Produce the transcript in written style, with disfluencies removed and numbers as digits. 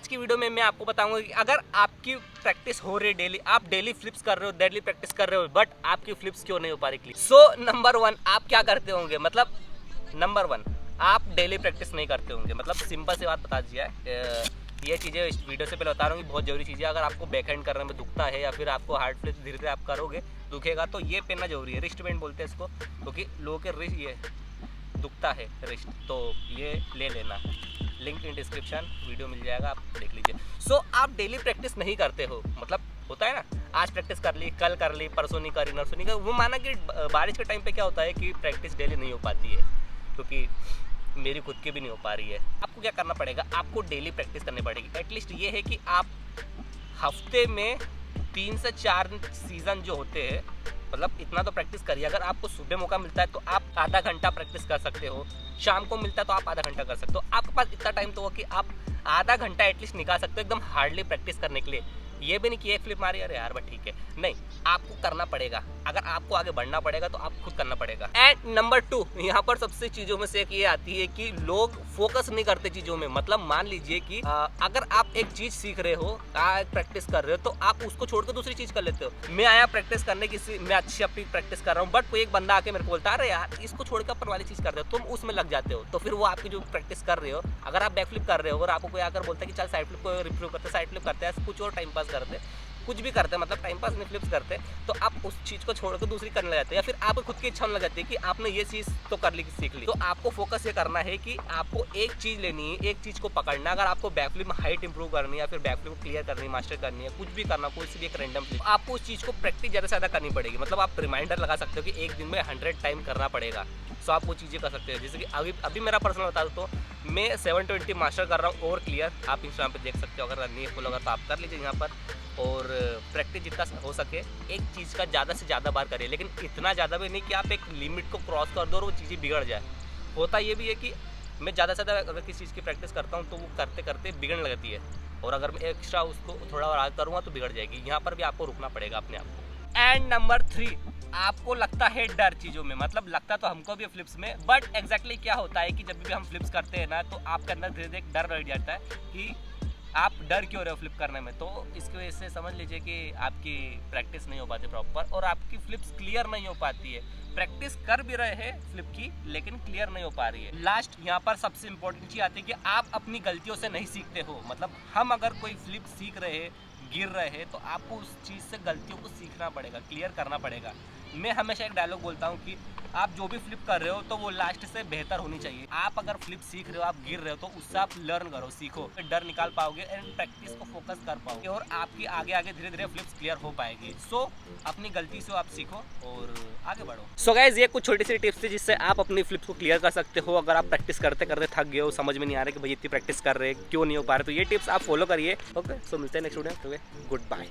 आज की वीडियो में मैं आपको बताऊंगा कि अगर आपकी प्रैक्टिस हो रही डेली, आप डेली फ्लिप्स कर रहे हो, डेली प्रैक्टिस कर रहे हो, बट आपकी फ्लिप्स क्यों नहीं हो पा रही। सो नंबर 1 आप क्या करते होंगे, मतलब नंबर 1 आप डेली प्रैक्टिस नहीं करते होंगे। मतलब सिंपल सी बात बता दिया है, ये चीज़ें इस वीडियो से पहले बता रहा हूँ कि बहुत जरूरी चीज़ें। अगर आपको बैक हैंड करने में दुखता है या फिर आपको हार्ड फ्लिप्स धीरे धीरे आप करोगे दुखेगा, तो ये पहनना जरूरी है। रिस्ट बैंड बोलते हैं इसको, क्योंकि लोगों के रिस्ट ये दुखता है रिस्ट, तो ये ले लेना। लिंक इन डिस्क्रिप्शन, वीडियो मिल जाएगा, आप देख लीजिए। सो आप डेली प्रैक्टिस नहीं करते हो, मतलब होता है ना, आज प्रैक्टिस कर ली, कल कर ली, परसों नहीं करी, नरसों नहीं करी। वो माना कि बारिश के टाइम पे क्या होता है कि प्रैक्टिस डेली नहीं हो पाती है, क्योंकि मेरी खुद की भी नहीं हो पा रही है। आपको क्या करना पड़ेगा, आपको डेली प्रैक्टिस करनी पड़ेगी। एटलीस्ट ये है कि आप हफ्ते में 3 से 4 सीज़न जो होते हैं, मतलब इतना तो प्रैक्टिस करिए। अगर आपको सुबह मौका मिलता है तो आप आधा घंटा प्रैक्टिस कर सकते हो, शाम को मिलता है तो आप आधा घंटा कर सकते हो। आपके पास इतना टाइम तो हो कि आप आधा घंटा एटलीस्ट निकाल सकते हो एकदम हार्डली प्रैक्टिस करने के लिए। ये भी नहीं कि एक फ्लिप मारी अरे यार बट ठीक है, नहीं, आपको करना पड़ेगा। अगर आपको आगे बढ़ना पड़ेगा तो आप खुद करना पड़ेगा। एंड नंबर 2 यहाँ पर सबसे चीज़ों में से एक ये आती है कि लोग फोकस नहीं करते चीज़ों में। मतलब मान लीजिए कि अगर आप एक चीज़ सीख रहे हो, प्रैक्टिस कर रहे हो, तो आप उसको छोड़ कर दूसरी चीज़ कर लेते हो। मैं आया प्रैक्टिस करने की, मैं अच्छी अपनी प्रैक्टिस कर रहा हूँ, बट कोई एक बंदा आके मेरे को बोलता है अरे यार इसको छोड़कर अपन वाली चीज़ कर रहे हो, तुम उसमें लग जाते हो। तो फिर वो आपकी जो प्रैक्टिस कर रहे हो, अगर आप बैक फ्लिप कर रहे हो और आपको कोई आकर बोलता है कि चल साइड फ्लिप को रिप्रूव करते, साइड फ्लिप करते हैं, कुछ और टाइम पास करते, कुछ भी करते हैं, मतलब टाइम पास नहीं फ्लिप्स करते, तो आप उस चीज़ को छोड़कर दूसरी करने लग जाते हैं। या फिर आपको खुद की इच्छा होने लग जाती है कि आपने ये चीज़ तो कर ली, सीख ली। तो आपको फोकस ये करना है कि आपको एक चीज़ लेनी है, एक चीज़ को पकड़ना। अगर आपको बैक फ्लिप में हाइट इंप्रूव करनी है या फिर बैक फ्लिप को क्लियर करनी है, मास्टर करनी है, कुछ भी करना, कोई सी भी एक रैंडम फ्लिप, आपको उस चीज़ को प्रैक्टिस ज़्यादा से ज़्यादा करनी पड़ेगी। मतलब आप रिमाइंडर लगा सकते हो कि एक दिन में 100 टाइम करना पड़ेगा। सो आप वो चीज़ें कर सकते हो। जैसे कि अभी मेरा पर्सनल बता दूँ तो मैं 720 मास्टर कर रहा हूँ और क्लियर, आप इंस्टाग्राम पे देख सकते हो। अगर नहीं है फॉलो अगर तो आप कर लीजिए यहाँ पर, और प्रैक्टिस जितना हो सके एक चीज़ का ज़्यादा से ज़्यादा बार करिए, लेकिन इतना ज़्यादा भी नहीं कि आप एक लिमिट को क्रॉस कर दो और वो चीज़ें बिगड़ जाए। होता ये भी है कि मैं ज़्यादा से ज़्यादा अगर किसी चीज़ की प्रैक्टिस करता हूँ तो वो करते करते बिगड़ने लगती है, और अगर मैं एक्स्ट्रा उसको थोड़ा और आगे करूँगा तो बिगड़ जाएगी। यहाँ पर भी आपको रुकना पड़ेगा अपने आप को। एंड नंबर 3 आपको लगता है डर चीज़ों में, मतलब लगता तो हमको भी फ्लिप्स में, बट एग्जैक्टली क्या होता है कि जब भी हम फ्लिप्स करते हैं ना, तो आपके अंदर धीरे धीरे डर बैठ जाता है कि आप डर क्यों रहे हो फ्लिप करने में। तो इसकी वजह से समझ लीजिए कि आपकी प्रैक्टिस नहीं हो पाती प्रॉपर, और आपकी फ्लिप्स क्लियर नहीं हो पाती है। प्रैक्टिस कर भी रहे हैं फ्लिप की, लेकिन क्लियर नहीं हो पा रही है। लास्ट यहाँ पर सबसे इंपॉर्टेंट चीज़ आती है कि आप अपनी गलतियों से नहीं सीखते हो। मतलब हम अगर कोई फ्लिप सीख रहे हैं, गिर रहे हैं, तो आपको उस चीज़ से गलतियों को सीखना पड़ेगा, क्लियर करना पड़ेगा। मैं हमेशा एक डायलॉग बोलता हूँ कि आप जो भी फ्लिप कर रहे हो तो वो लास्ट से बेहतर होनी चाहिए। आप अगर फ्लिप सीख रहे हो, आप गिर रहे हो, तो उससे आप लर्न करो, सीखो, फिर डर निकाल पाओगे एंड प्रैक्टिस को फोकस कर पाओगे, और आपकी आगे आगे धीरे धीरे फ्लिप्स क्लियर हो पाएगी। सो अपनी गलती से आप सीखो और आगे बढ़ो। सो गाइस, ये कुछ छोटी सी टिप्स थी जिससे आप अपनी फ्लिप्स को क्लियर कर सकते हो। अगर आप प्रैक्टिस करते करते थक गए हो, समझ में नहीं आ रहा कि भाई इतनी प्रैक्टिस कर रहे क्यों नहीं हो पा रहे, तो ये टिप्स आप फॉलो करिए। ओके, सो मिलते हैं नेक्स्ट वीडियो में। Good bye.